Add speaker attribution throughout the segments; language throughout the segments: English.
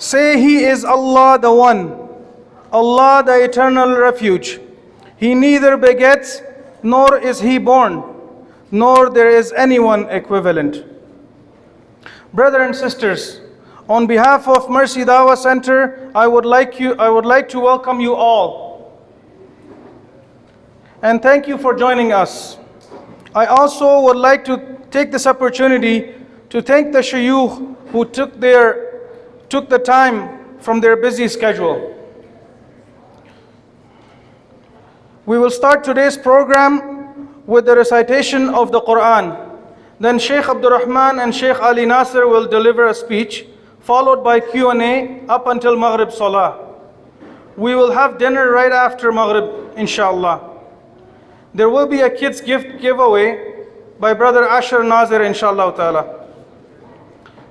Speaker 1: Say, He is Allah the One, Allah the Eternal Refuge. He neither begets, nor is He born, nor there is anyone equivalent. Brothers and sisters, on behalf of Mercy Dawah Center, I would like to welcome you all. And thank you for joining us. I also would like to take this opportunity to thank the shuyukh who took the time from their busy schedule. We will start today's program with the recitation of the Quran. Then Sheikh Abdurrahman and Sheikh Ali Nasser will deliver a speech, followed by Q&A up until Maghrib Salah. We will have dinner right after Maghrib, inshallah. There will be a kids gift giveaway by Brother Asher Nazir, inshallah ta'ala.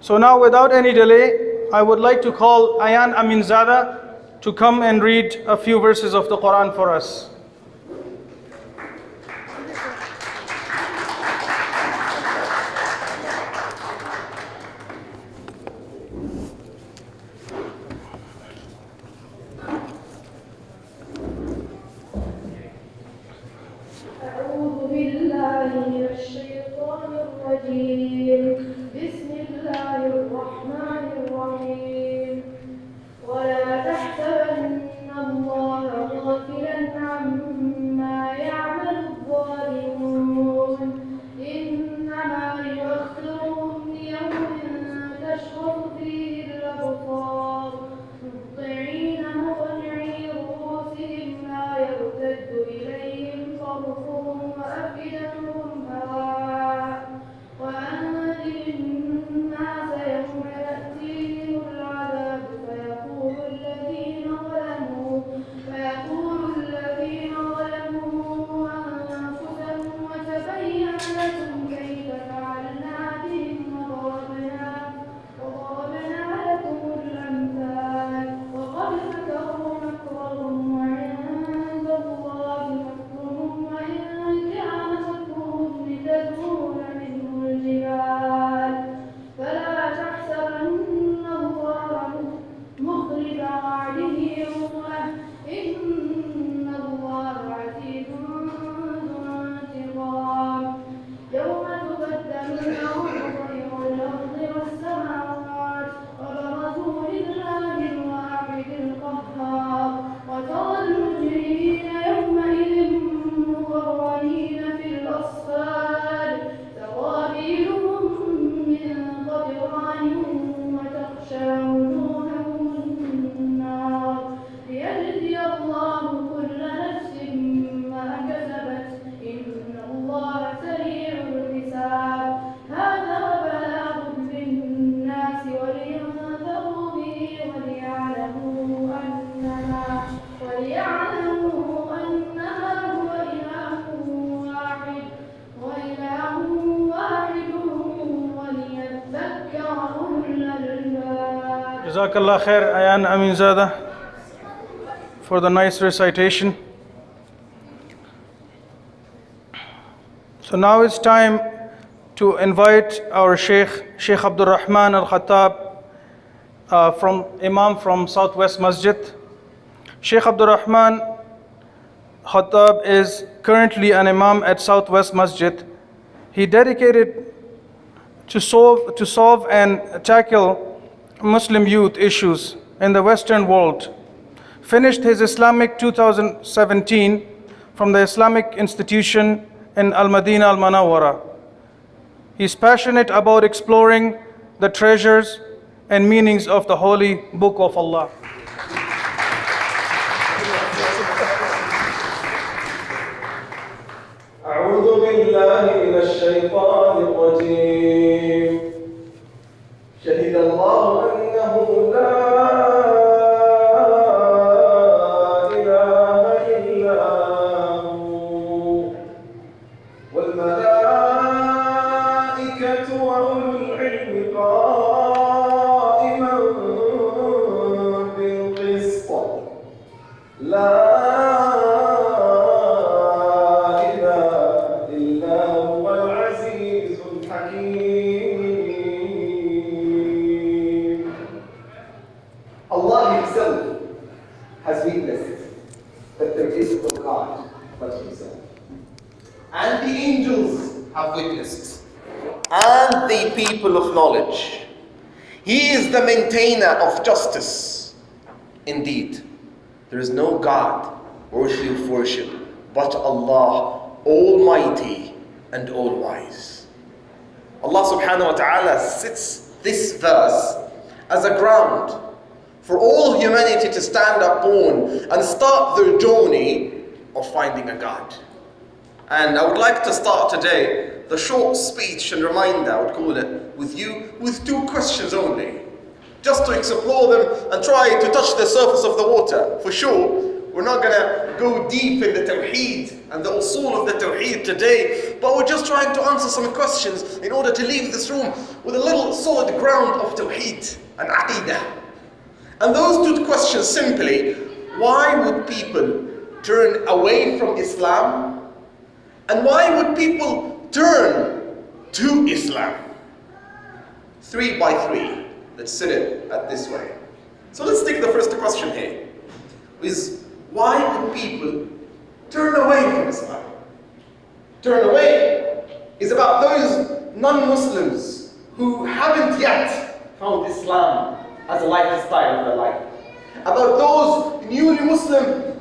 Speaker 1: So now, without any delay, I would like to call Ayan Aminzada to come and read a few verses of the Quran for us. Jazakallah khair, Ayan Aminzada, for the nice recitation. So now it's time to invite our Sheikh Abdurrahman Al-Khattab, Imam from Southwest Masjid. Sheikh Abdurrahman Khattab is currently an Imam at Southwest Masjid. He dedicated to solve and tackle Muslim youth issues in the Western world. Finished his Islamic 2017 from the Islamic institution in Al-Madinah Al-Manawwara. He's passionate about exploring the treasures and meanings of the Holy Book of Allah.
Speaker 2: أعوذ بالله من الشيطان الرجيم. شهد الله أنه لا إله إلا هو والملائكة وأولو العلم قائما بالقسط لا إله إلا هو العزيز الحكيم.
Speaker 3: have witnessed, and the people of knowledge. He is the maintainer of justice. Indeed, there is no God worthy of worship but Allah, Almighty and All-Wise. Allah subhanahu wa ta'ala sets this verse as a ground for all humanity to stand upon and start their journey of finding a God. And I would like to start today the short speech and reminder, I would call it, with you, with two questions only, just to explore them and try to touch the surface of the water. For sure, we're not going to go deep in the Tawheed and the usul of the Tawheed today, but we're just trying to answer some questions in order to leave this room with a little solid ground of Tawheed and Aqidah. And those two questions simply, why would people turn away from Islam? And why would people turn to Islam? 3 by 3. Let's sit it at this way. So let's take the first question here. Is why would people turn away from Islam? Turn away is about those non-Muslims who haven't yet found Islam as a lifestyle of their life. About those newly Muslim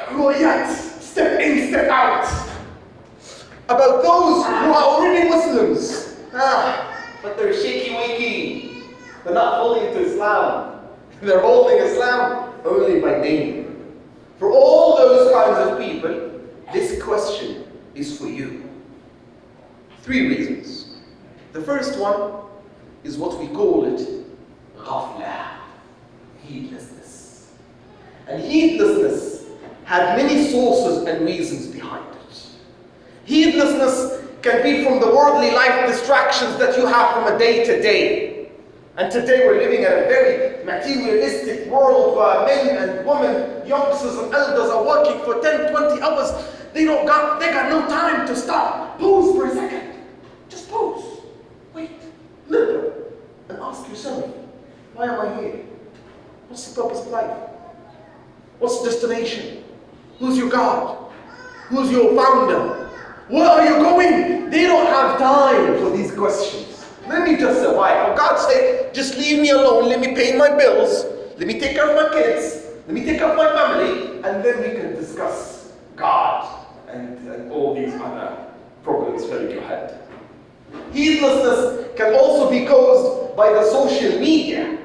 Speaker 3: who are yet step in, step out. About those who are already Muslims, but they're shaky-wakey. They're not fully into Islam. They're holding Islam only by name. For all those kinds of people, this question is for you. 3 reasons. The first one is what we call it ghafla, heedlessness. And heedlessness had many sources and reasons behind it. Heedlessness can be from the worldly life distractions that you have from a day to day. And today we're living in a very materialistic world where men and women, youngsters and elders are working for 10, 20 hours. They got no time to stop. Pause for a second. Just pause. Wait. Look. And ask yourself, why am I here? What's the purpose of life? What's the destination? Who's your God? Who's your founder? Where are you going? They don't have time for these questions. Let me just survive. For God's sake, just leave me alone. Let me pay my bills. Let me take care of my kids. Let me take care of my family. And then we can discuss God and all these other problems filling your head. Heedlessness can also be caused by the social media.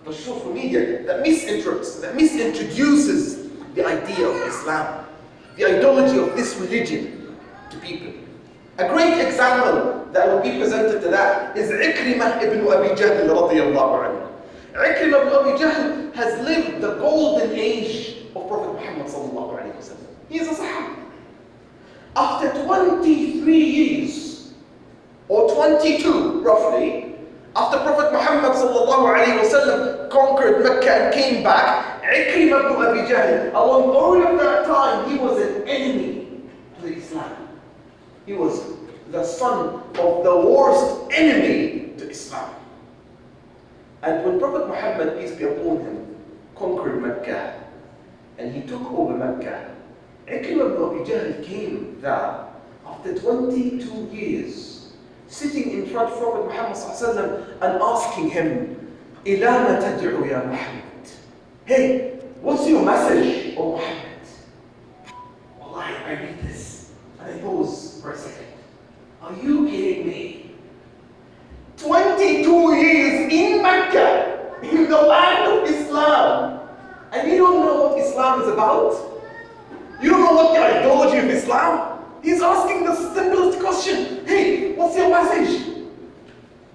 Speaker 3: The social media that misinterprets, that misintroduces the idea of Islam, the ideology of this religion to people. A great example that will be presented to that is Ikrimah ibn Abi Jahl radiyallahu anhu. Ikrimah ibn Abi Jahl has lived the golden age of Prophet Muhammad sallallahu alayhi wa sallam. He is a Sahaba. After 23 years, or 22 roughly, after Prophet Muhammad sallallahu alayhi wa sallam conquered Mecca and came back, Ikrimah ibn Abi Jahl, along all of that time, he was an enemy to Islam. He was the son of the worst enemy to Islam. And when Prophet Muhammad, peace be upon him, conquered Mecca, and he took over Mecca, Ikrimah ibn Abi Jahl came there after 22 years, sitting in front of Prophet Muhammad and asking him, إِلَى مَا تَدْعُ يَا Muhammad? Hey, what's your message, O Muhammad? Wallahi, I read this, and I pause for a second. Are you kidding me? 22 years in Mecca, in the land of Islam, and you don't know what Islam is about? You don't know what the ideology of Islam? He's asking the simplest question. Hey, what's your message?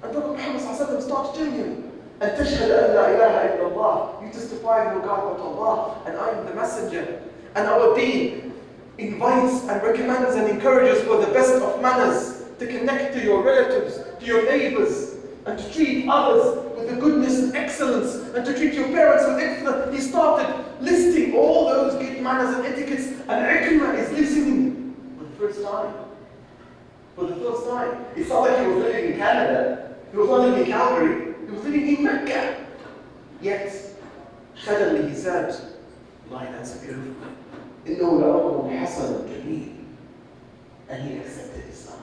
Speaker 3: And Prophet Muhammad starts telling him, and tashhad an la ilaha illallah, you testify no God but Allah, and I am the messenger. And our deen invites and recommends and encourages for the best of manners, to connect to your relatives, to your neighbors, and to treat others with the goodness and excellence, and to treat your parents with excellence. He started listing all those good manners and etiquettes, and Ikrimah is listening for the first time. For the first time. It's not like he was living in Canada. He was not living in Calgary. He was living in Mecca. Yet, suddenly he said, "Wallahi, that's a beautiful. إِنَّهُ لَأَمْرٌ حَسَنٌ جَمِيلٌ." And he accepted Islam.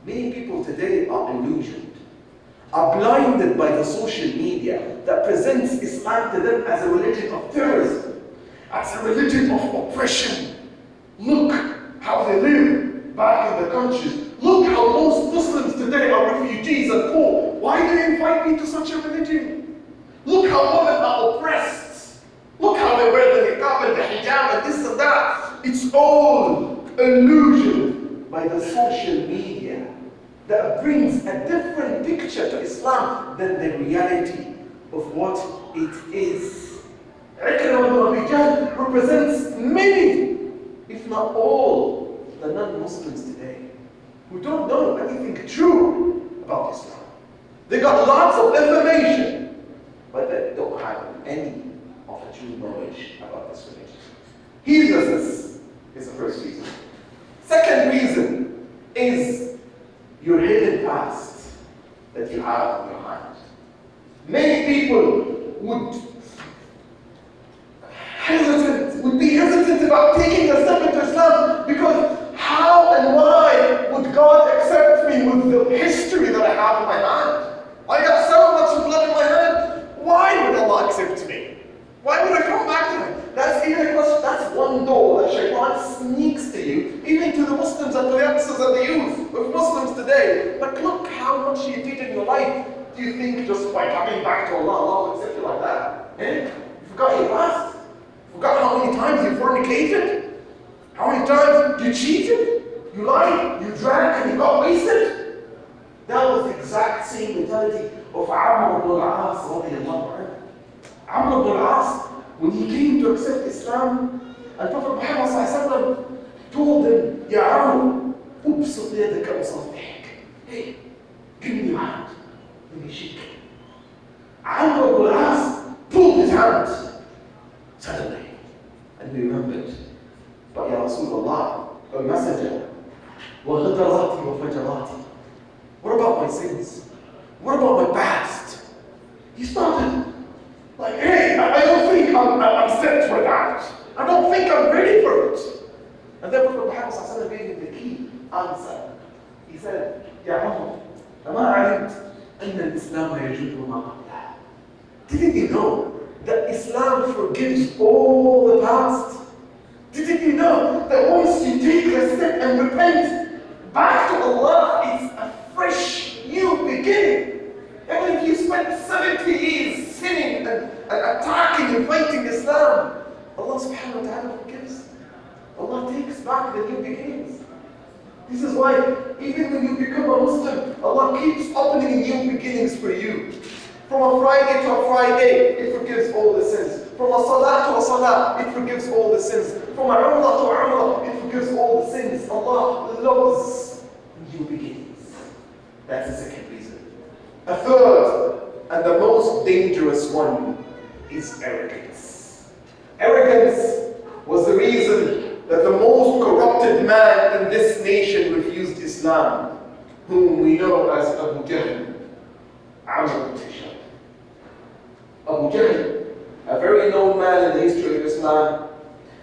Speaker 3: Many people today are illusioned, are blinded by the social media that presents Islam to them as a religion of terrorism, as a religion of oppression. Look how they live back in the countries. Look how most Muslims today are refugees and poor. Why do you invite me to such a religion? Look how women are oppressed. Look how they wear the niqab and the hijab and this and that. It's all illusion by the social media that brings a different picture to Islam than the reality of what it is. Ikrimah ibn Abi Jahl represents many, if not all, the non-Muslims today who don't know anything true about Islam. They got lots of information, but they don't have any of the true knowledge about this religion. Heedlessness is the first reason. Second reason is your hidden past that you have in your mind. Many people would be hesitant about taking a step into Islam because how and why would God accept me with the history that I have in my hand? I got so much blood in my hand. Why would Allah accept me? Why would I come back to Him? That's even a question. That's one door that Shaitan sneaks to you, even to the Muslims and the youngsters and the youth of Muslims today. But look how much you did in your life. Do you think just by coming back to Allah, Allah will accept you like that? Eh? You forgot your past? Forgot how many times you fornicated? How many times you cheated? You lied? You drank and you got wasted? That was the exact same mentality of Amr ibn al-As radiallahu anhu. Amr ibn al-As, when he came to accept Islam, and Prophet Muhammad sallallahu alaihi wasallam told him, Ya Amr, ubsut yadaka wasafihk. Hey, give me your hand. Let me shake. Amr ibn al-As pulled his hand suddenly, and he remembered, but Ya Rasulullah, O Messenger, وَغَدَرَاتِ وَفَجَرَاتِ. What about my sins? What about my past? He started like, hey, I don't think I'm set for that. I don't think I'm ready for it. And then Prophet Muhammad sallallahu alaihi wasallam gave him the key answer. He said, Ya Amr, أَمَا عَلِمْتَ أَنَّ الْإِسْلَامَ يَجُدُ مَا قَبْلَهُ. Didn't you know that Islam forgives all the past? Didn't you know that once you take a step and repent back to Allah, it's a fresh new beginning? Even if you spent 70 years sinning and attacking and fighting Islam, Allah subhanahu wa ta'ala forgives. Allah takes back the new beginnings. This is why even when you become a Muslim, Allah keeps opening new beginnings for you. From a Friday to a Friday, it forgives all the sins. From a Salah to a Salah, it forgives all the sins. From a Umrah to Umrah, it forgives all the sins. Allah loves new beginnings. That's the second reason. A third, and the most dangerous one, is arrogance. Arrogance was the reason that the most corrupted man in this nation refused Islam, whom we know as Abu Jahl, Amr ibn Hisham. Abu Jahl, a very known man in the history of Islam,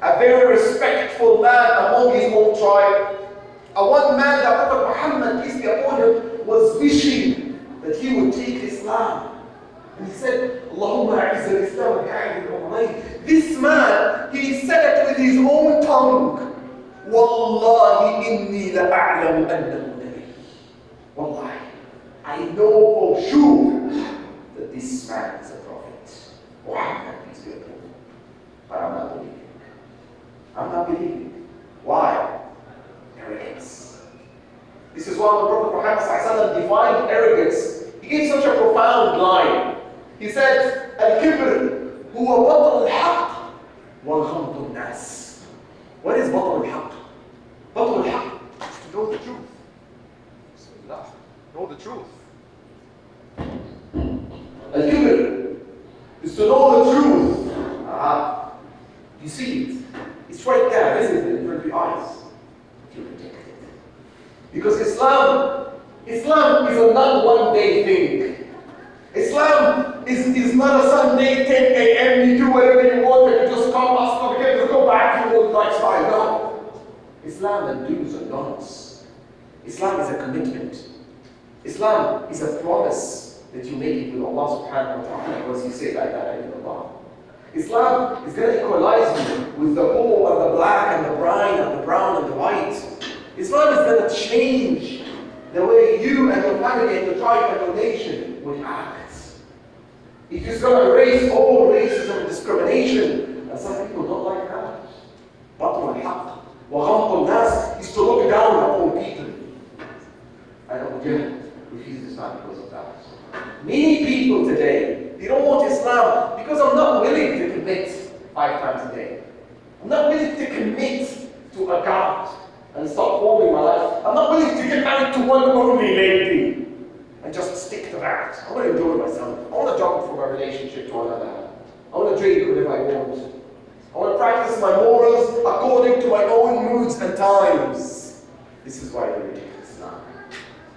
Speaker 3: a very respectful man among his own tribe, a one man that Prophet Muhammad, peace be upon him, was wishing that he would take Islam. And he said, Allahumma a'izz al-Islam bi'ahdi al-umrayn. This man, he said it with his own tongue. Wallahi inni la'a'lamu annahu nabi. Wallahi, I know for sure that this man is a prophet. Muhammad, peace be upon him. But I'm not believing. I'm not believing. Why? Arrogance. This is why when Prophet Muhammad defined arrogance, he gave such a profound line. He said, Al-Kibr huwa batal al-haq wa ghamdu al-nas. What is batal al-haq? Batal al-haq is to know the truth. Bismillah. Know the truth. Al-Kibr is to know the truth. You see it. It's right there, isn't it, in front of your eyes. You reject it. Because Islam is a not one day thing. Islam is not a Sunday 10 a.m. you do whatever you want and you just come back again, you go back to your old lifestyle. No. Islam and do's and don'ts. Islam is a commitment. Islam is a promise that you make it with Allah subhanahu wa ta'ala once you say la ilaha illallah. Islam is going to equalize you with the poor and the black and the brown and the white. Islam is going to change the way you and your family and your tribe and your nation would act. It is going to erase all racism and discrimination. And some people don't like that. بطل الحق وغمط الناس is to look down upon people. I don't refuse Islam because of that. Many people today, they don't want Islam because I'm not willing to commit 5 times a day. I'm not willing to commit to a God and stop holding my life. I'm not willing to get married to one only lady and just stick to that. I want to enjoy myself. I want to jump from a relationship to another. I want to drink whatever I want. I want to practice my morals according to my own moods and times. This is why I reject Islam.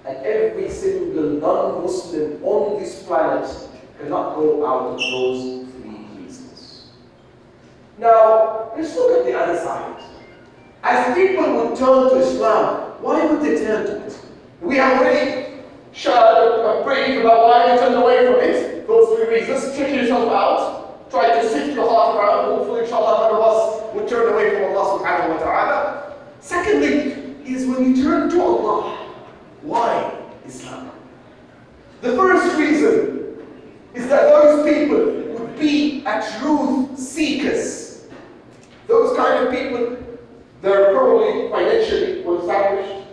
Speaker 3: And every single non-Muslim on this planet cannot go out of those 3 reasons. Now, let's look at the other side. As people would turn to Islam, why would they turn to it? We have already shared a brief about why they turned away from it. Those 3 reasons. Check yourself out. Try to sift your heart around. Hopefully, inshallah, none of us will turn away from Allah subhanahu wa ta'ala. Secondly, is when you turn to Allah. Why Islam? The first reason is that those people would be truth seekers. Those kind of people, they're probably financially well established.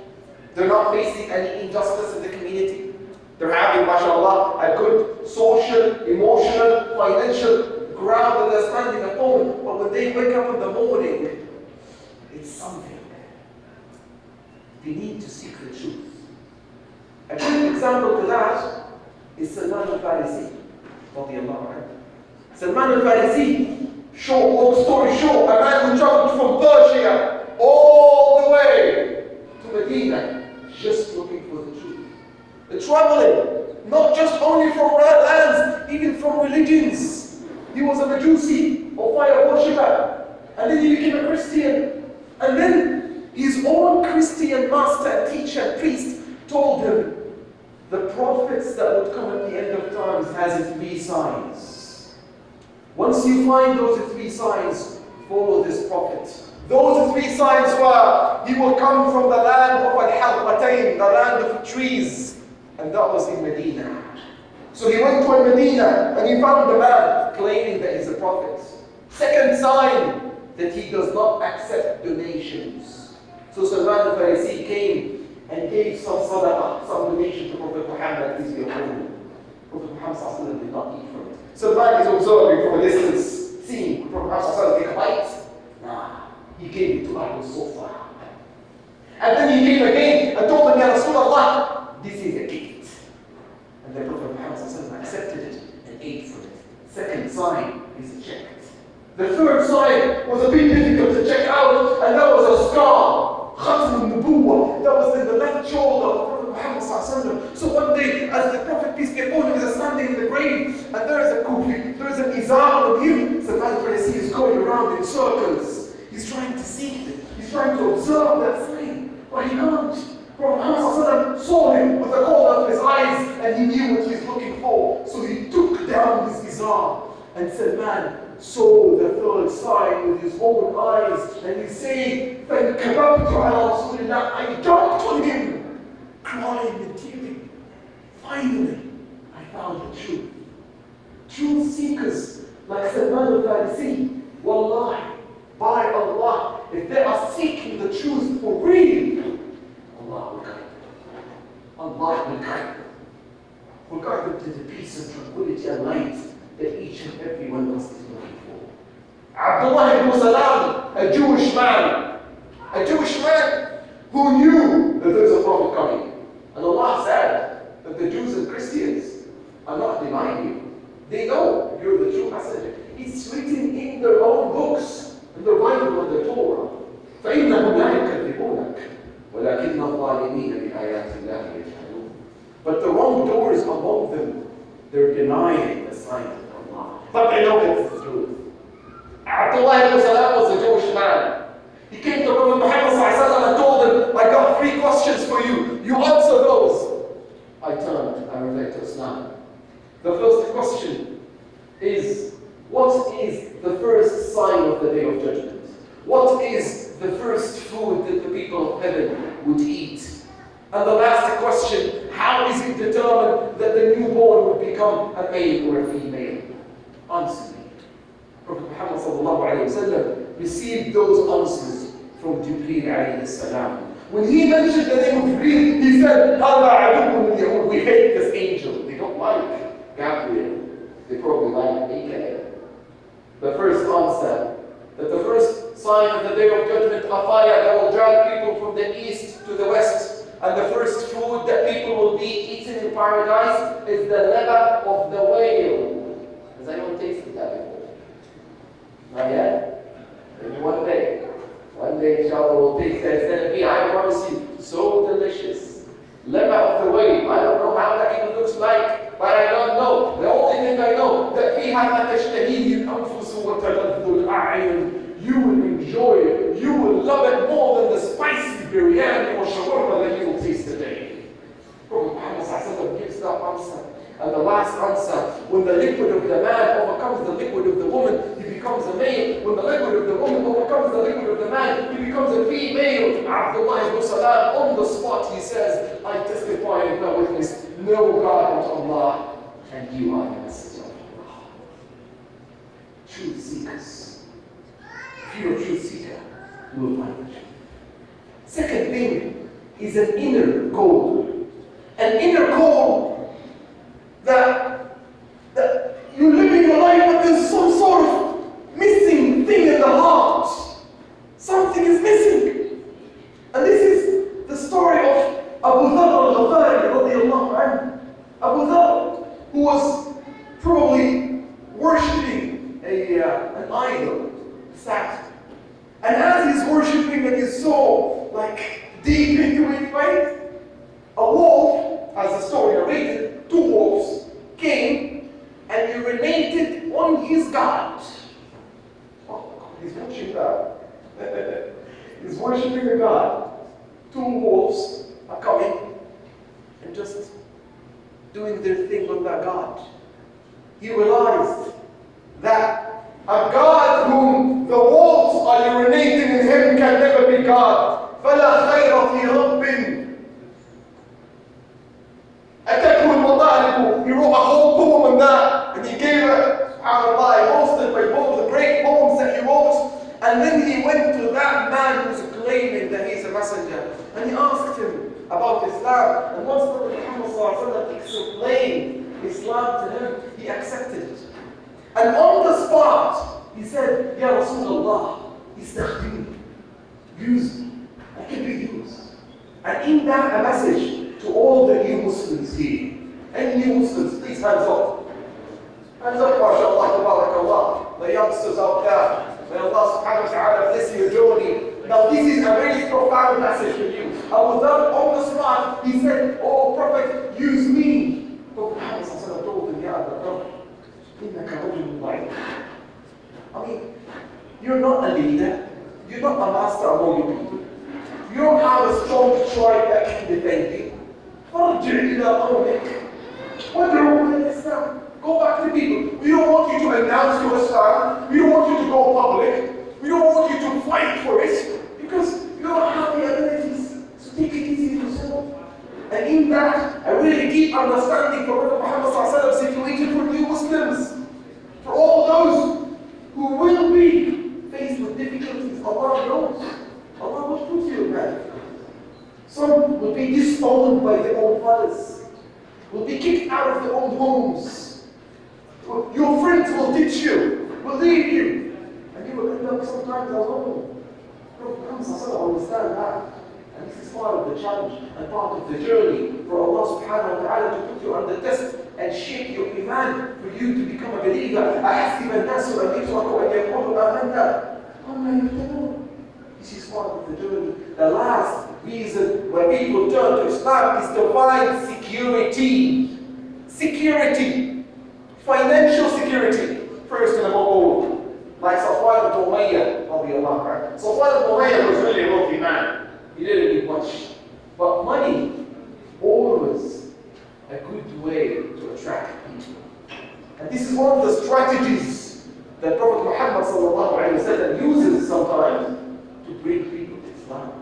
Speaker 3: They're not facing any injustice in the community. They're having, mashallah, a good social, emotional, financial ground that they're standing upon. But when they wake up in the morning, it's something. They need to seek the truth. A good example to that is Salman al-Farisi. Salman al-Farisi, long story short, a man who traveled from Persia all the way to Medina just looking for the truth. The traveling, not just only from lands, even from religions. He was a Majusi or fire worshipper, and then he became a Christian. And then his own Christian master, teacher, priest told him, the prophets that would come at the end of times has 3 signs. Once you find those 3 signs, follow this prophet. Those 3 signs were, he will come from the land of Al-Halqatain, the land of trees. And that was in Medina. So he went to Medina and he found a man claiming that he's a prophet. Second sign, that he does not accept donations. So Salman al-Farisi came and gave some sadaqah, some donation to Prophet Muhammad, peace be upon him. Prophet Muhammad did not eat from it. Salman is observing from a distance, seeing Prophet Muhammad take a bite. Nah, he gave it to Abu Sufa. And then he came again and told him, Ya Rasulullah, this is a gift. And then Prophet Muhammad accepted it and ate from it. Second sign is checked. The third sign was a bit difficult to check out, and that was a scar. Khatm al-Nubuwwah, that was in the left shoulder of Prophet Muhammad. So one day, as the Prophet, peace be upon him, is standing in the grave, and there is a kufi, there is an izar on him. Salman al-Farisi is going around in circles. He's trying to seek it. He's trying to observe that sign, but he can't. Prophet Muhammad saw him with the corner of his eyes, and he knew what he's looking for. So he took down his izar, and Salman saw the third sign with his own eyes, and he said, فَانْكَبَبْتُ عَلَى رَسُولِ اللَّهِ, I jumped on him, crying and tearing. Finally, I found the truth. Truth seekers like Salman al-Farisi, wallahi, by Allah, if they are seeking the truth for real, Allah will guide them. Allah will guide them. Will guide them to the peace and tranquility and light that each and every one of us is looking for. Abdullah ibn Salam, a Jewish man who knew that there is a prophet coming. And Allah said that the Jews and Christians are not denying you. They know you're the true messenger. It's written in their own books, in the Bible and the Torah. فَإِنَّهُمْ لَا يُكَذِّبُونَكَ وَلَكِنَّ الظَّالِمِينَ بِآيَاتِ اللَّهِ يَجْحَدُونَ. But the wrongdoers among them, they're denying the sign of Allah. But they know it's the truth. Abdullah ibn Salam was a Jewish man. He came to Prophet Muhammad and told him, I got 3 questions for you.
Speaker 4: is what is the first sign of the Day of Judgment? What is the first food that the people of heaven would eat? And the last question, how is it determined that the newborn would become a male or a female? Answer me. Prophet Muhammad ﷺ received those answers from Jibreel alayhi salam. When he mentioned the name of Jibreel, he said, هَذَا عَدُوٌّ لِلْيَهُودِ. We hate this angel. They don't like Gabriel. They probably like Mikael. The first answer, that the first sign of the Day of Judgment, a fire that will drag people from the east to the west, and the first food that people will be eating in paradise is the liver of the whale. Has anyone tasted that before? Not yet? Maybe one day. One day, inshallah, we'll taste that. It's going to be, I promise you, so delicious. Liver of the whale. I don't know how that even looks like, but I don't know. The only thing I know, that فيها ما تشتهيه الأنفس وتلذ الأعين. You will enjoy it. You will love it more than the spicy biryani or shawarma that you will taste today. Prophet Muhammad ﷺ gives that answer. And the last answer, when the liquid of the man overcomes the liquid of the woman, he becomes a male. When the liquid of the woman overcomes the liquid of the man, he becomes a female. Abdullah ibn Salam, on the spot, he says, I testify and bear witness, no God but Allah, and you are the messenger of Allah. Truth seekers. If you're a truth seeker, you will find the truth. Second thing is an inner goal. An inner goal that you're living your life, but there's some sort of missing thing in the heart. Something is missing. And this is the story of Abu Dharr al-Ghafari radiyallahu anhu. Abu Dharr, who was probably worshipping an idol, statue. And as he's worshipping and he's so deep into it, right? A wolf, as the story narrated, 2 wolves came and urinated on his god. Oh, he's worshipping God. He's worshipping a god. 2 wolves are coming and just doing their thing with that god. He realized that a God whom the wolves are urinating in him can never be God. فَلَا خَيْرَ فِي رَبٍّ أَتَكُوا الْمَطَالِبُ. He wrote a whole poem on that, and he gave it, subhanAllah, he posted by both the great poems that he wrote. And then he went to that man who's claiming that he's a messenger, and he asked him about Islam. And once Prophet Muhammad explained Islam to him, he accepted it. And on the spot, he said, Ya Rasulullah, istakhdini. Use me. I can be used. And in that, a message to all the new Muslims here. Any new Muslims, please hands up. Hands up, mashallah, tabarakallah. The youngsters out there. May Allah subhanahu wa ta'ala bless your journey. Now this is a very profound message for you. Abu Dharr on the spot, he said, oh Prophet, use me. Prophet Muhammad told him, Ya Abu Dharr, I mean, you're not a leader. You're not a master among your people. You don't have a strong tribe that can defend you. فَرْجِعْ إِلَىٰ قَوْمِكَ وَادْعُوا إِلَى الْإِسْلَامِ. Go back to people. We don't want you to announce your Islam. We don't want you to go public. We don't want you to fight for it because you don't have the abilities. So take it easy for yourself. And in that, a really deep understanding for Prophet Muhammad situation for new Muslims, for all those who will be faced with difficulties. Allah knows. Allah will put you in that. Some will be disowned by their own fathers, will be kicked out of their own homes. Your friends will ditch you, will leave you, and you will end up sometimes alone. Prophet Muhammad understand that. And this is part of the challenge and part of the journey for Allah subhanahu wa ta'ala to put you under test and shape your iman for you to become a believer. أَحَسِبَ النَّاسُ أَنْ يُتْرَكُوا أَنْ يَقُولُوا آمَنَّا وَهُمْ لَا يُفْتَنُونَ. This is part of the journey. The last reason why people turn to Islam is to find security. Security. Financial security. First and above all. Like Safwan ibn Umayyah, Safwan ibn Umayyah was really a wealthy man. He didn't need much. But money, always a good way to attract people. And this is one of the strategies that Prophet Muhammad ﷺ uses sometimes to bring people to Islam,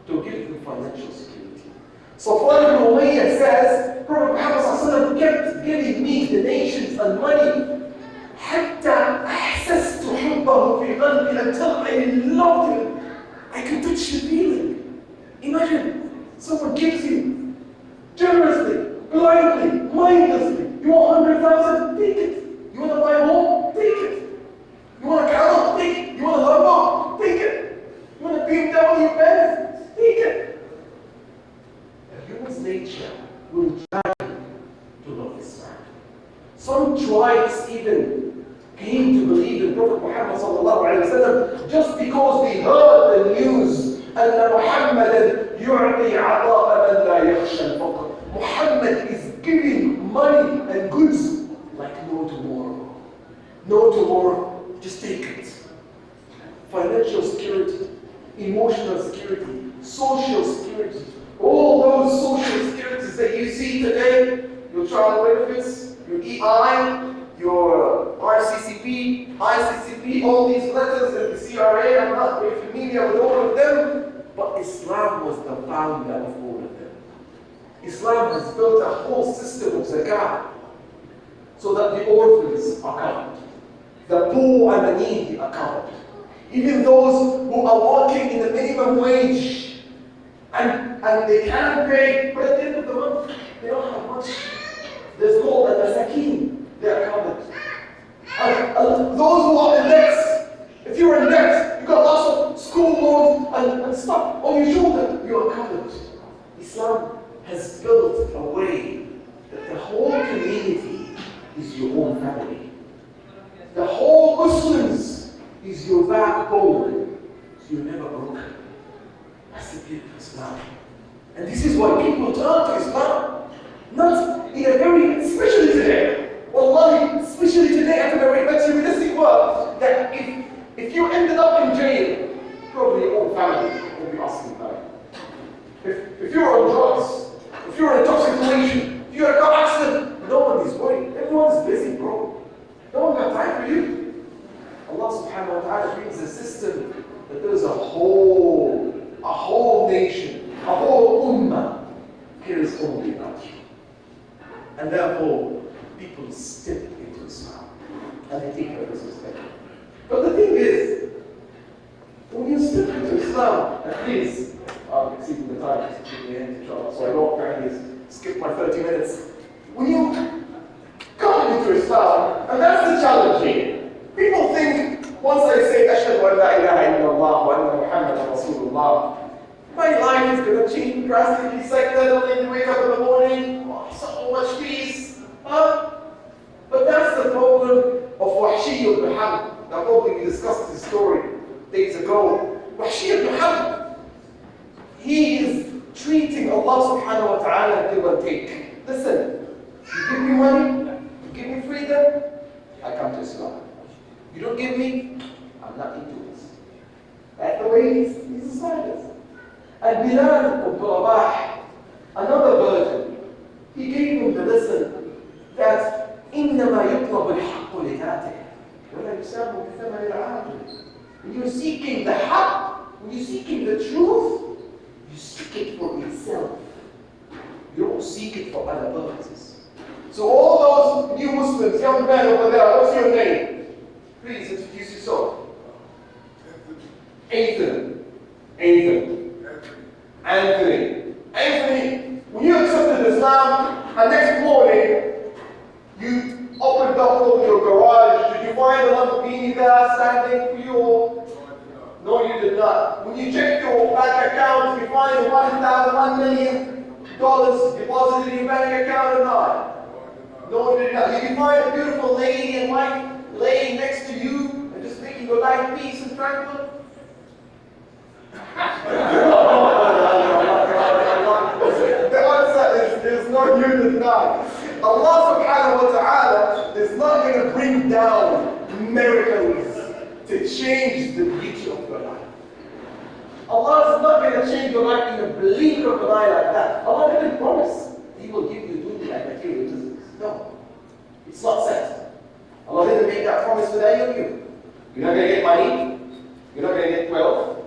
Speaker 4: to give them financial security. Safwan ibn Umayyah says, Prophet Muhammad ﷺ kept giving me the nations and money حتى أحسست حبه في قلبي, until I loved him. I can touch the feeling. Imagine, someone gives you generously, blindly, mindlessly. You want 100,000? Take it. You want to buy a home? Take it. You want a camel? Take it. You want a Lambo? Take it. You want a BMW Benz? Take it. A human's nature will drive to love Islam. Some tribes even came to believe in Prophet Muhammad ﷺ just because they heard the news أن محمدا يعطي عطاء من لا يخشى الفقر. Muhammad is giving money and goods like no tomorrow. No tomorrow, just take it. Financial security, emotional security, social security, all those social securities that you see today, your child benefits, your EI, your RCCP, ICCP, all these letters and the CRA, I'm not very familiar with all of them, but Islam was the founder of all of them. Islam has built a whole system of zakah so that the orphans are covered, the poor and the needy are covered, even those who are working in the minimum wage and they can't pay, but at the end of the month, they don't have much. There's called a masakin. They are covered. And those who are in debt, if you're in debt, you've got lots of school loans and stuff on your shoulder, you are covered. Islam has built a way that the whole community is your own family. The whole Muslims is your backbone, so you're never broken. That's the beauty of Islam. And this is why people turn to Islam, not in a very, especially today. Wallahi, especially today in a very materialistic world, that if you ended up in jail, probably your own family will be asking about it. If you're on drugs, if you're in a tough situation, if you're in a car accident, no one is worried. Everyone's busy, bro. No one got time for you. Allah subhanahu wa ta'ala brings a system that there's a whole nation, a whole ummah cares only about you. And therefore, people step into Islam and they take it as a step. But the thing is, when you step into Islam, and please, I'm exceeding the time, so I don't kind of skip my 30 minutes. When you come into Islam, and that's the challenge here. People think, once I say, Ashhadu an la ilaha illallah wa anna Muhammadan Rasulullah, my life is going to change drastically. It's like that only you wake up in the morning, oh, so much peace. But that's the problem of Wahshi ibn Harb. Now probably we discussed this story days ago. Wahshi ibn Harb, he is treating Allah subhanahu wa ta'ala give and take. Listen, you give me money, you give me freedom, I come to Islam. You don't give me, I'm not into this. That's the way he's decided. And Bilal ibn Rabah, another virgin, he gave him the lesson that إنما يطلب الحق لذاته ولا يساب بثمن العاجل. When you're seeking the haqq, when you're seeking the truth, you seek it for yourself. You don't seek it for other purposes. So all those new Muslims, young men over there, what's your name? Please introduce yourself. Anthony. When you accepted Islam, and next morning, you opened up your garage, did you find a Lamborghini there standing for you? No, you did not. When you checked your bank account, did you find $1 million deposited in your bank account or not? No, you did not. Did you find a beautiful lady and wife laying next to you and just making your life peace and tranquil? The answer is no, you did not. Allah subhanahu wa ta'ala is not going to bring down miracles to change the beauty of your life. Allah is not going to change your life in a blink of an eye like that. Allah didn't promise He will give you dunya and materialism. No, it's not set.
Speaker 3: You're not going to get money. You're not going to get wealth.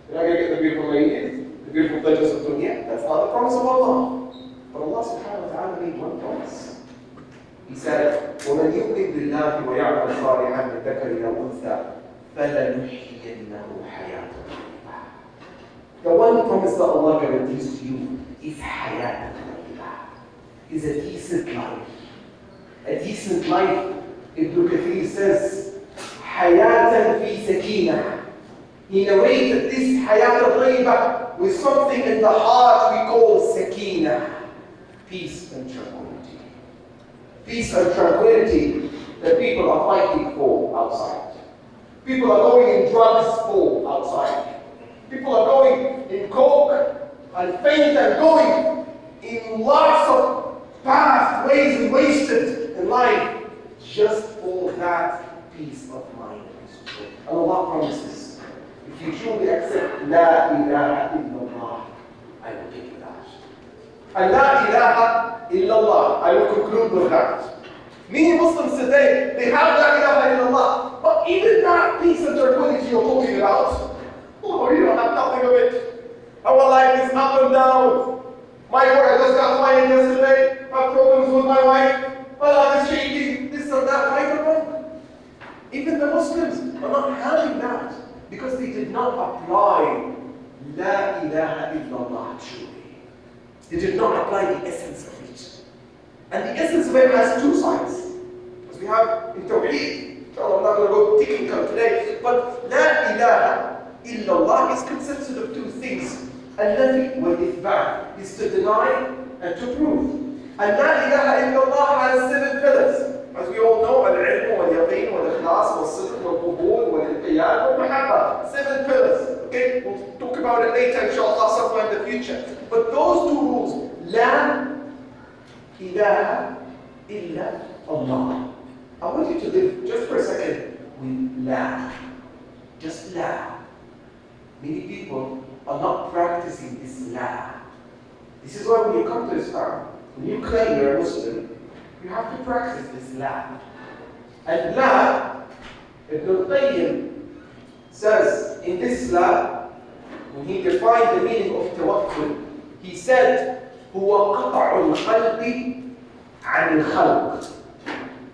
Speaker 3: You're not going to get the beautiful ladies, the beautiful pleasures of dunya. That's not the promise of Allah. But Allah subhanahu wa ta'ala made one promise. He said, وَمَنْ يُؤْمِنْ بِاللَّهِ وَيَعْمَلْ صَالِحًا مِنْ ذَكَرٍ أَوْ أُنثَىٰ فَلَنُحْيِيَنَّهُ حَيَاةً طَيِّبَةً. The one promise that Allah guarantees to you is hayat al-tayyibah, is a decent life. A decent life, Ibn Kathir says, hayatan fi sakinah. He narrated this hayat al-tayyibah with something in the heart we call sakinah, peace and tranquility. Peace and tranquility that people are fighting for outside. People are going in drugs for outside. People are going in coke and faint and going in lots of pathways and wasted in life just for that peace of mind. And Allah promises, if you truly accept La ilaha illallah, I will give you that. And La ilaha illallah, I will conclude with that. Many Muslims today, they have La ilaha illallah, but even that peace and tranquility you're talking about, oh, you don't have nothing of it. Our life is up and down. My work, I just got fired yesterday. I have problems with my wife. My life is shaking. This and that. I don't know. Even the Muslims are not having that because they did not apply La ilaha illallah truly. They did not apply the essence of it. And the essence of it has two sides. As we have in Tawheed. I'm not going to go technical today, but La ilaha illallah is consisted of two things. Al-nafi wal-ithbat is to deny and to prove. And La ilaha illallah has 7 pillars. As we all know, al-ilm wal-yaqeen wal-ikhlas wal-sidq wal-qubul wal-inqiyad wal-mahabba. 7 pillars. Okay, we'll talk about it later inshallah somewhere in the future. But those 2 rules, La ilaha illa Allah. I want you to live just for a second with La. Just La. Many people are not practicing this La. This is why when you come to Islam, when you claim you're a Muslim, you have to practice this La. And La, Ibn al-Qayyim says in this La, when he defined the meaning of tawakkul, he said, هو قطع القلب عن الخلق.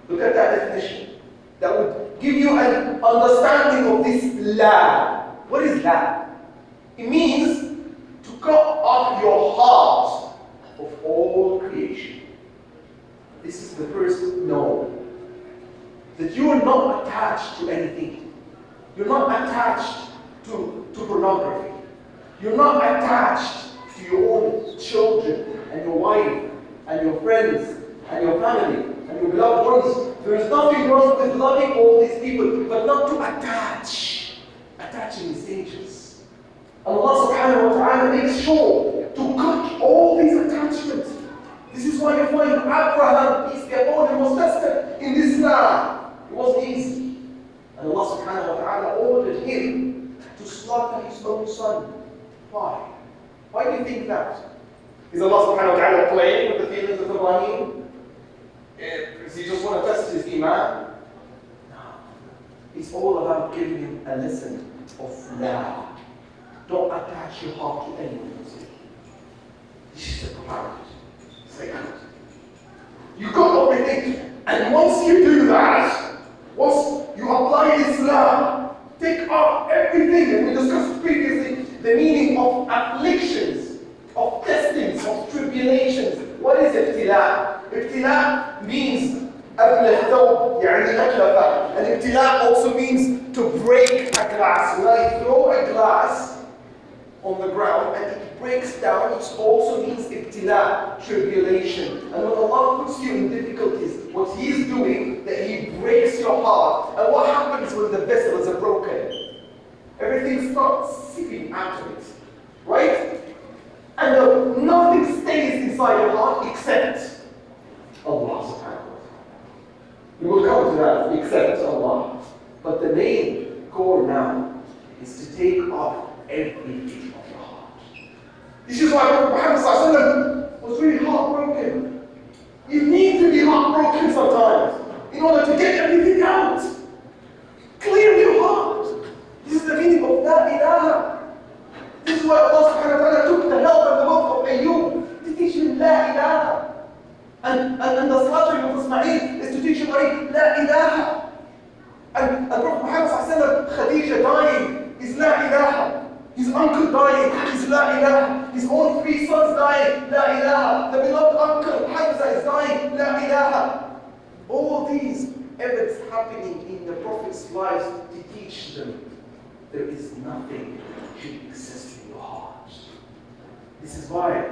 Speaker 3: Look at that definition. That would give you an understanding of this La. What is La? It means to cut off your heart of all creation. This is the first no. That you are not attached to anything. You're not attached to pornography. You're not attached to your own children and your wife and your friends and your family and your beloved ones. There is nothing wrong with loving all these people, but not to attach. Attaching is dangerous. Allah subhanahu wa ta'ala makes sure to cut all these attachments. This is why you find Abraham, peace be upon him, was tested in this land. It wasn't easy. And Allah subhanahu wa ta'ala ordered him to slaughter his own son. Why? Why do you think that? Is Allah subhanahu wa ta'ala playing with the feelings of Ibrahim? Does he just want to test his iman? No. It's all about giving him a lesson of La. Don't attach your heart to anyone else. This is the priority. Second. You got everything, and once you do that, once you apply Islam, take off everything, and we discussed previously the meaning of afflictions, of testings, of tribulations. What is ibtila? Ibtila means أبل الثوب يعني أكلفة. And ibtila also means to break a glass. When I throw a glass on the ground and it breaks down, it also means ibtila, tribulation. And when Allah puts you in difficulties, what He is doing, that He breaks your heart. And what happens when the vessels are broken? Everything starts seeping out of it, right? And nothing stays inside your heart except Allah subhanahu wa ta'ala. We will come to that, except Allah. But the main goal now is to take off everything of your heart. This is why Prophet Muhammad was really heartbroken. You need to be heartbroken sometimes in order to get everything out. Clear your
Speaker 4: La ilaha. This is why Allah subhanahu wa ta'ala took the help and the mouth of Ayyub to teach him La ilaha. And the slaughtering of Ismail is to teach him La ilaha. And Prophet Muhammad sallallahu alaihi wasallam, Khadija dying is La ilaha. His uncle dying is La ilaha. His own 3 sons dying, La ilaha. The beloved uncle Hamza is dying, La ilaha. All these events happening in the Prophet's lives to teach them there is nothing should exist in your heart. This is why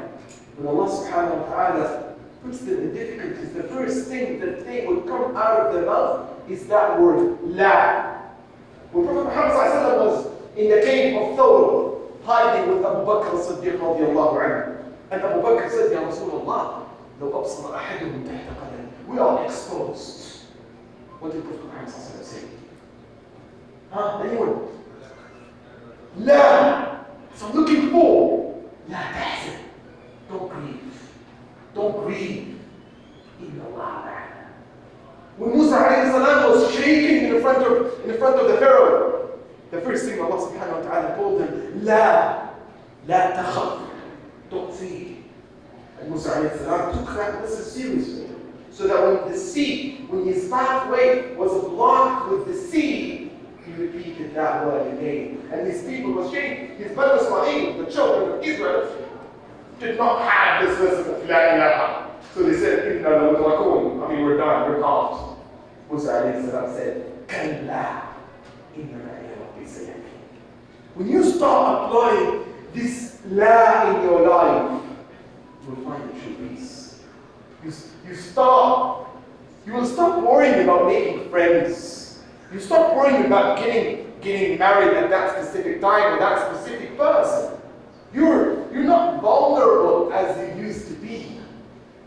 Speaker 4: when Allah subhanahu wa ta'ala puts them in difficulties, the first thing that they would come out of their mouth is that word, La. When Prophet Muhammad sallallahu alaihi wasallam was in the cave of Thawr, hiding with Abu Bakr as-Siddiq radiallahu anhu. And Abu Bakr said, Ya Rasulullah, لو أبصر أحدهم تحت قدم. We are exposed. What did Prophet Muhammad say? Anyone? La. So I'm looking for. La tahzan. Don't grieve. Don't grieve. Inna Allah. When Musa alayhi salam was shaking in front of the Pharaoh, the first thing Allah subhanahu wa ta'ala told him, La takhaf, don't fear. And Musa alayhi salam took that lesson seriously. So that when his pathway was blocked with the sea, he repeated that word again. And his people was shaking. His Banu Israel, the children of Israel, did not have this lesson of La ilaha. So they said, Inna la mudrakun. I mean, we're done, we're caught. Musa alayhi salam said, Kalla, inna ma'iya rabbi sayahdi. When you start applying this La in your life, you will find the true peace. You will stop worrying about making friends. You stop worrying about getting married at that specific time with that specific person. You're not vulnerable as you used to be.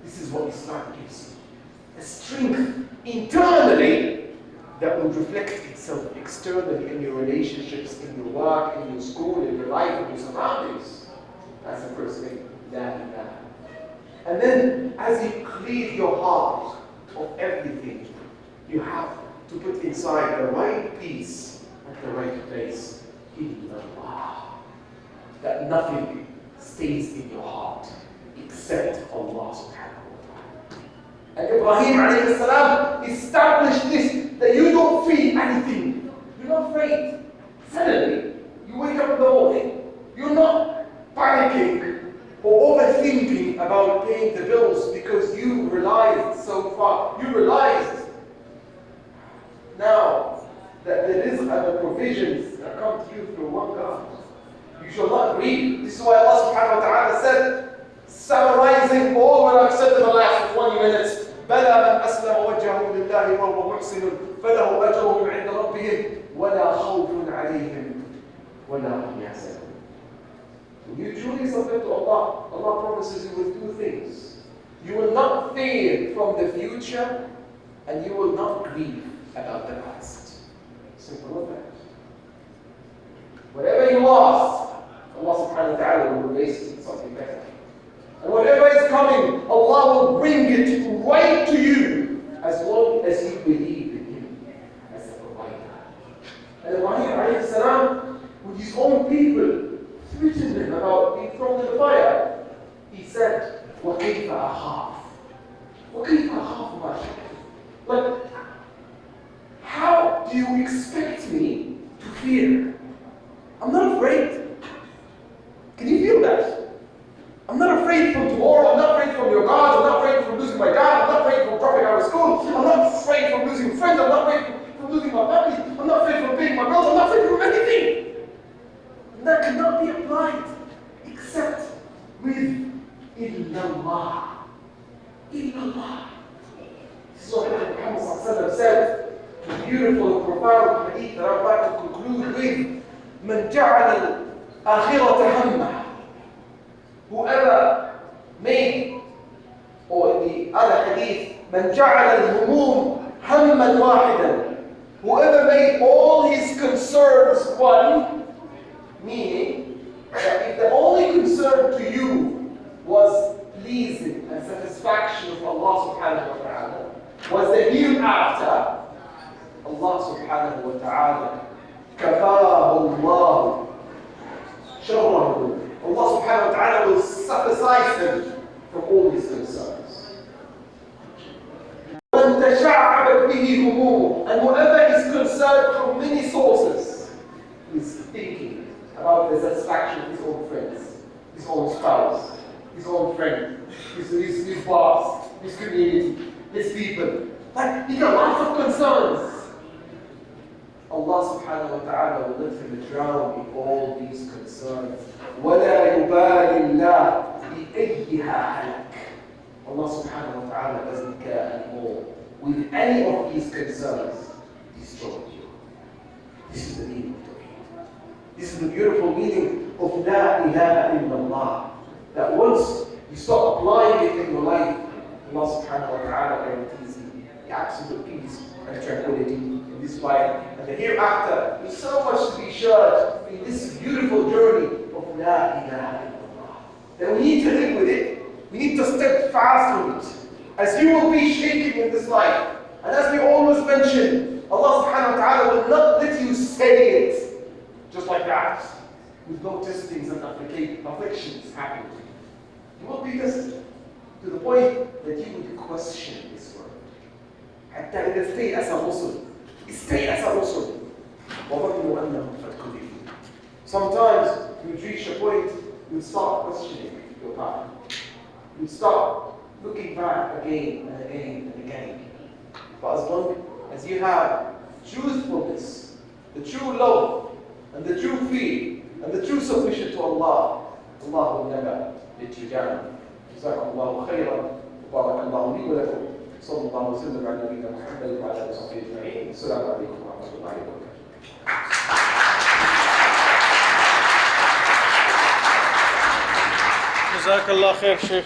Speaker 4: This is what Islam gives you. A strength internally that will reflect itself externally in your relationships, in your work, in your school, in your life, in your surroundings. That's the first thing. La ilaha. And then, as you clear your heart of everything, you have to put inside the right peace at the right place. Illallah. That nothing stays in your heart except Allah subhanahu wa ta'ala. And Ibrahim alayhi salam established this, that you don't feel anything. You're not afraid. Suddenly, you wake up in the morning, you're not panicking or overthinking about paying the bills because you realized so far. You realized now that the rizq and the provisions that come to you through one God. You shall not grieve. This is why Allah subhanahu wa ta'ala said, summarizing all what I've said in the last 20 minutes, بَلَى مَنْ أَسْلَمَ وَجْهَهُ لِلَّهِ وَهُوَ مُحْسِنٌ فَلَهُ أَجْرُهُ عِنْدَ رَبِّهِمْ وَلَا خَوْفٌ عَلَيْهِمْ وَلَا هُمْ يَحْزَنُونَ. When you truly submit to Allah, Allah promises you with 2 things. You will not fear from the future, and you will not grieve about the past. Simple as that. Whatever you lost, Allah subhanahu wa ta'ala will replace it with something better. And whatever is coming, Allah will bring it right to you as long as you believe in Him as a provider. And Ibrahim alayhi salam, with his own people, threatened him about being thrown in the fire. He said, وَكَيْفَ أَخَافُ وَكَيْفَ أَخَافُ مَا شَكَرُ. Like, how do you expect me to fear? I'm not afraid. Can you feel that? I'm not afraid from tomorrow. I'm not afraid from your God. I'm not afraid from losing my job. I'm not afraid from dropping out of school. I'm not afraid from losing friends. I'm not afraid from losing my family. I'm not afraid from paying my bills. I'm not afraid from anything. And that cannot be applied except with illallah. Illallah. This is what Prophet Muhammad said. The beautiful and profound hadith that I would like to conclude with. من جعل الآخرة همه. Whoever made, or in the other hadith, من جعل الهموم هما واحدا. Whoever made all his concerns one, meaning that if the only concern to you was pleasing and satisfaction of Allah subhanahu wa ta'ala, was the hereafter, Allah subhanahu wa ta'ala كفاه الله شرهم. Allah subhanahu wa ta'ala will sacrifice him from all his concerns. وَمَنْ تَشَعَّبَتْ بِهِ هُمُومُهُ. And whoever is concerned from many sources is thinking about the satisfaction of his own friends, his own spouse, his own friend, his boss, his community, his people. Like, he got lots of concerns. Allah subhanahu wa ta'ala will let him drown in all these concerns. وَلَا يُبَالِ اللَّهُ بِأَيِّهَا هَلَكَ. Allah subhanahu wa ta'ala doesn't care anymore with any of these concerns. Destroy you. This is the meaning of Tawheed. This is the beautiful meaning of La ilaha illallah. That once you start applying it in your life, Allah subhanahu wa ta'ala guarantees you the absolute peace and tranquility in this life and the hereafter. There's so much to be shared in this beautiful journey of La ilaha illallah. That we need to live with it. We need to step fast on it. As you will be shaking in this life. And as we always mention, Allah subhanahu wa ta'ala will not let you say it just like that. With no testings and afflictions happening. You will be tested to the point that you would question this word. حتى إذا stay as a Muslim. Stay as a Muslim. وَظَنُّوا أَنَّهُمْ قَدْ كُذِبُوا. Sometimes you reach a point you start questioning your path. You start looking back again and again and again. But as long as you have truthfulness, the true love, and the true fear, and the true submission to Allah, Allah will never let you down. جزاكم الله خيرا وبارك الله لي ولكم. صلى الله وسلم على نبينا محمد وعلى اله وصحبه اجمعين. السلام عليكم ورحمه الله وبركاته.
Speaker 1: جزاك الله خير شيخ.